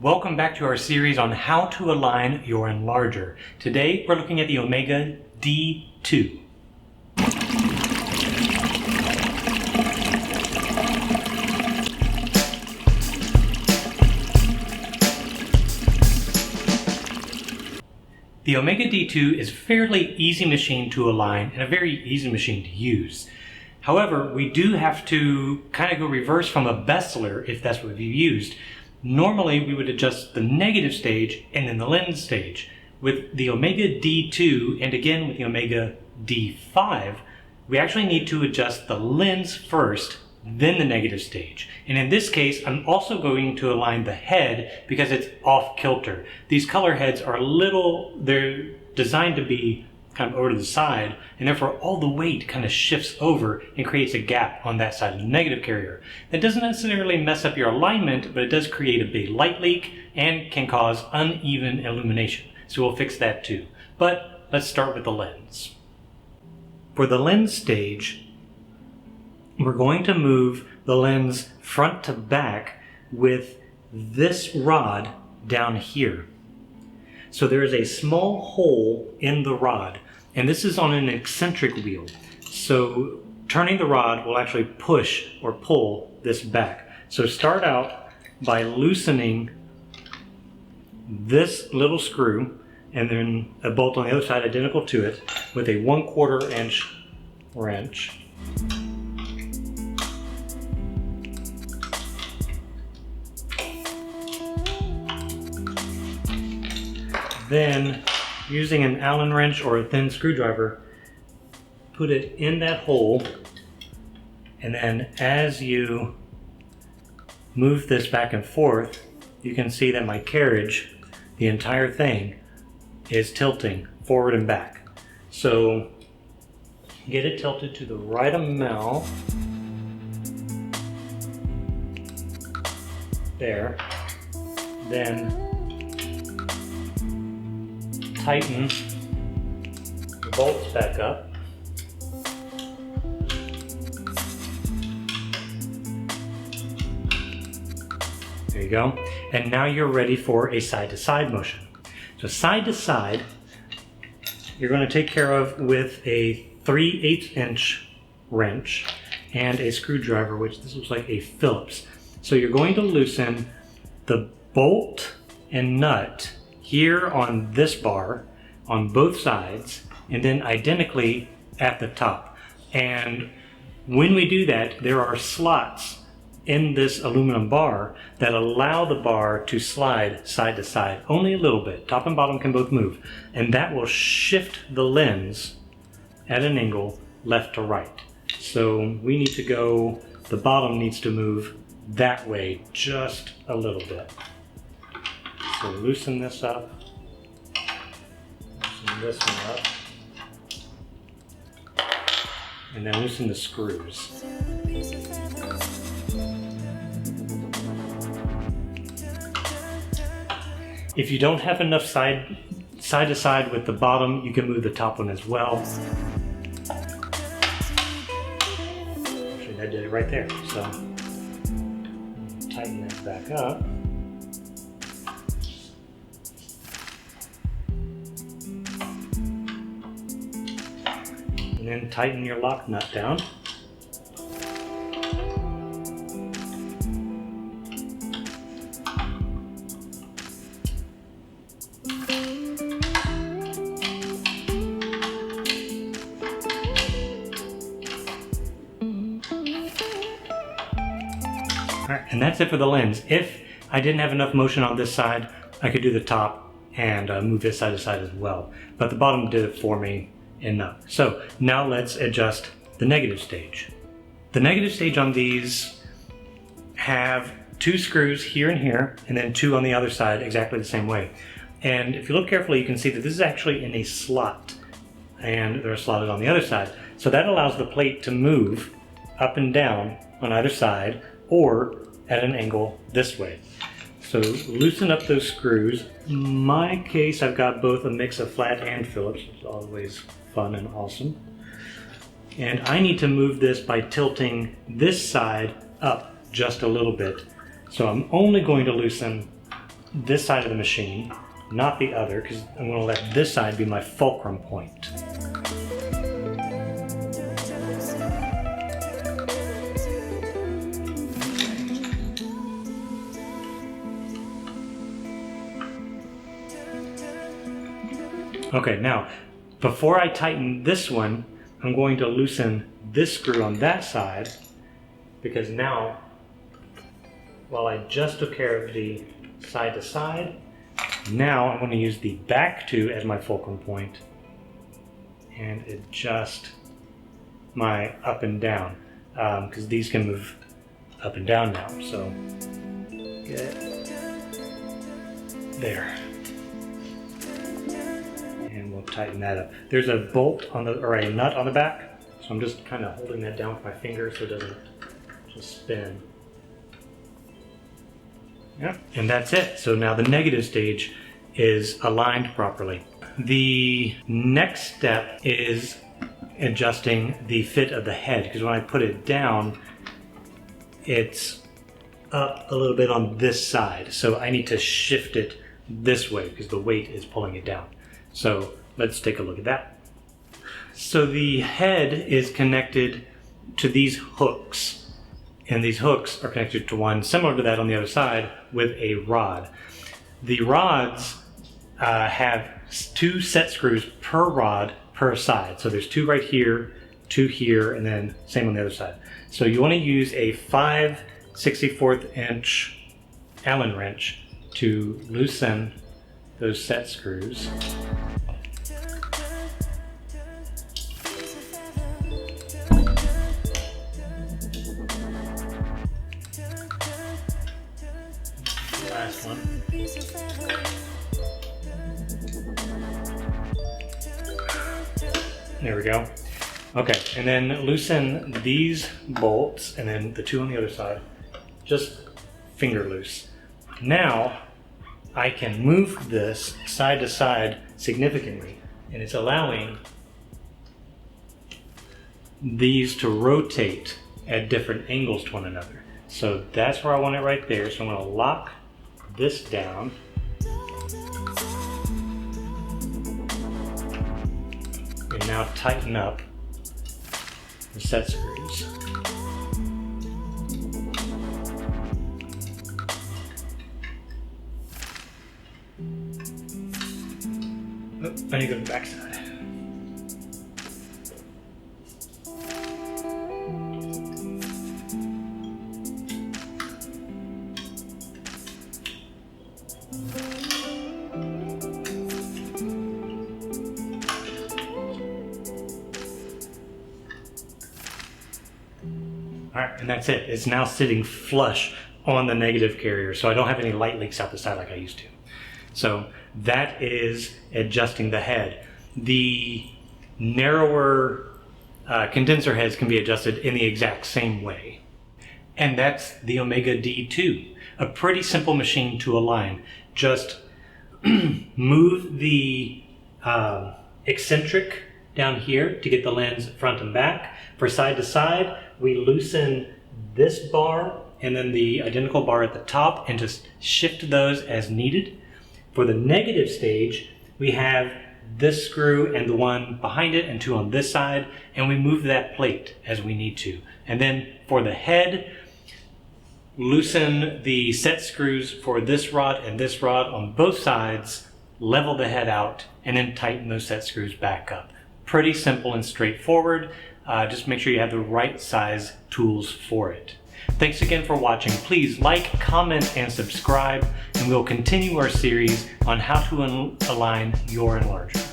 Welcome back to our series on how to align your enlarger. Today we're looking at the Omega D2. The Omega D2 is a fairly easy machine to align and a very easy machine to use. However, we do have to kind of go reverse from a bezier if that's what we've used. Normally, we would adjust the negative stage and then the lens stage. With the Omega D2 and again with the Omega D5, we actually need to adjust the lens first, then the negative stage. And in this case, I'm also going to align the head because it's off kilter. These color heads are they're designed to be kind of over to the side, and therefore all the weight kind of shifts over and creates a gap on that side of the negative carrier. That doesn't necessarily mess up your alignment, but it does create a big light leak and can cause uneven illumination. So we'll fix that too. But let's start with the lens. For the lens stage, we're going to move the lens front to back with this rod down here. So there is a small hole in the rod, and this is on an eccentric wheel. So turning the rod will actually push or pull this back. So start out by loosening this little screw and then a bolt on the other side identical to it with a 1/4 inch wrench. Then, using an Allen wrench or a thin screwdriver, put it in that hole, and then as you move this back and forth, you can see that my carriage, the entire thing, is tilting forward and back. So, get it tilted to the right amount. There. Then tighten the bolts back up. There you go. And now you're ready for a side-to-side motion. So side-to-side, you're going to take care of with a 3/8 inch wrench and a screwdriver, which this looks like a Phillips. So you're going to loosen the bolt and nut here on this bar on both sides, and then identically at the top. And when we do that, there are slots in this aluminum bar that allow the bar to slide side to side, only a little bit. Top and bottom can both move, and that will shift the lens at an angle left to right. So we need to go, the bottom needs to move that way just a little bit. So loosen this up, loosen this one up, and then loosen the screws. If you don't have enough side to side with the bottom, you can move the top one as well. Actually, I did it right there. So tighten that back up. And then tighten your lock nut down. Alright, and that's it for the lens. If I didn't have enough motion on this side, I could do the top and move this side to side as well. But the bottom did it for me enough. So now let's adjust the negative stage. The negative stage on these have 2 screws here and here, and then 2 on the other side exactly the same way. And if you look carefully, you can see that this is actually in a slot, and they're slotted on the other side. So that allows the plate to move up and down on either side, or at an angle this way. So loosen up those screws. In my case, I've got both a mix of flat and Phillips, which is always fun and awesome. And I need to move this by tilting this side up just a little bit. So I'm only going to loosen this side of the machine, not the other, because I'm going to let this side be my fulcrum point. Okay, now, before I tighten this one, I'm going to loosen this screw on that side, because now, while I just took care of the side to side, now I'm going to use the back two as my fulcrum point and adjust my up and down, because these can move up and down now, so get there. And we'll tighten that up. There's a bolt on the, or a nut on the back, so I'm just kind of holding that down with my finger so it doesn't just spin. Yeah, and that's it. So now the negative stage is aligned properly. The next step is adjusting the fit of the head, because when I put it down, it's up a little bit on this side. So I need to shift it this way because the weight is pulling it down. So let's take a look at that. So the head is connected to these hooks, and these hooks are connected to one similar to that on the other side with a rod. The rods have 2 set screws per rod per side. So there's 2 right here, 2 here, and then same on the other side. So you want to use a 5/64 inch Allen wrench to loosen those set screws. Last one. There we go. Okay, and then loosen these bolts, and then the 2 on the other side, just finger loose. Now I can move this side to side significantly, and it's allowing these to rotate at different angles to one another. So that's where I want it right there. So I'm going to lock this down. And now tighten up the set screws. Oh, I need to go to the back side. Alright, and that's it. It's now sitting flush on the negative carrier, so I don't have any light leaks out the side like I used to. So that is adjusting the head. The narrower condenser heads can be adjusted in the exact same way. And that's the Omega D2. A pretty simple machine to align. Just move the eccentric down here to get the lens front and back. For side to side, we loosen this bar and then the identical bar at the top and just shift those as needed. For the negative stage, we have this screw and the one behind it and 2 on this side, and we move that plate as we need to. And then for the head, loosen the set screws for this rod and this rod on both sides, level the head out, and then tighten those set screws back up. Pretty simple and straightforward. Just make sure you have the right size tools for it. Thanks again for watching. Please like, comment, and subscribe, and we'll continue our series on how to align your enlarger.